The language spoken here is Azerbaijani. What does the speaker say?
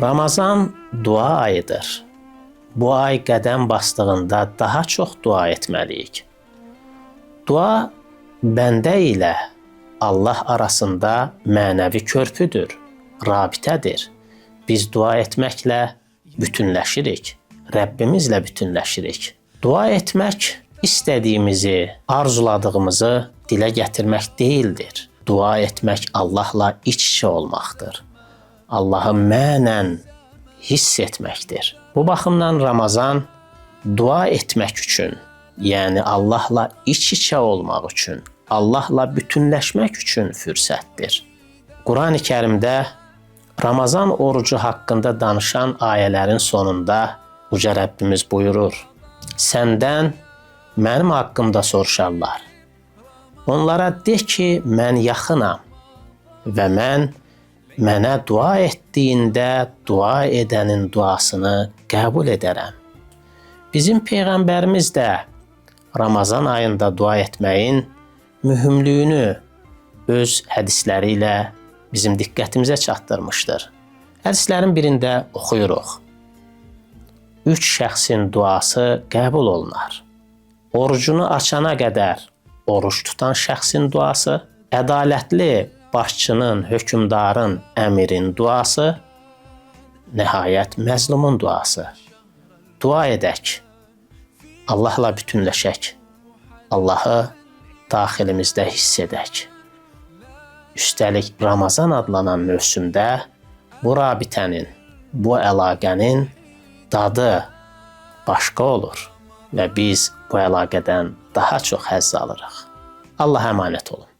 Ramazan dua ayıdır. Bu ay qədəm bastığında daha çox dua etməliyik. Dua bəndə ilə Allah arasında mənəvi körpüdür, rabitədir. Biz dua etməklə bütünləşirik, Rəbbimizlə bütünləşirik. Dua etmək istədiyimizi, arzuladığımızı dilə gətirmək deyildir. Dua etmək Allahla iç-içə olmaqdır. Allahı mənən hiss etməkdir. Bu baxımdan Ramazan dua etmək üçün, yəni Allahla iç-içə olmaq üçün, Allahla bütünləşmək üçün fürsətdir. Qurani Kərimdə Ramazan orucu haqqında danışan ayələrin sonunda Uca Rəbbimiz buyurur: Səndən mənim haqqımda soruşarlar. Onlara de ki, mən yaxınam və mən mənə dua etdiyində dua edənin duasını qəbul edərəm. Bizim Peyğəmbərimiz də Ramazan ayında dua etməyin mühümlüyünü öz hədisləri ilə bizim diqqətimizə çatdırmışdır. Hədislərin birində oxuyuruq: 3 şəxsin duası qəbul olunar. Orucunu açana qədər oruç tutan şəxsin duası, ədalətli başçının, hökmdarın, əmirin duası, nəhayət məzlumun duası. Dua edək, Allahla bütünləşək, Allahı daxilimizdə hiss edək. Üstəlik Ramazan adlanan mövsümdə bu rabitənin, bu əlaqənin dadı başqa olur və biz bu əlaqədən daha çox həzz alırıq. Allaha əmanət olun.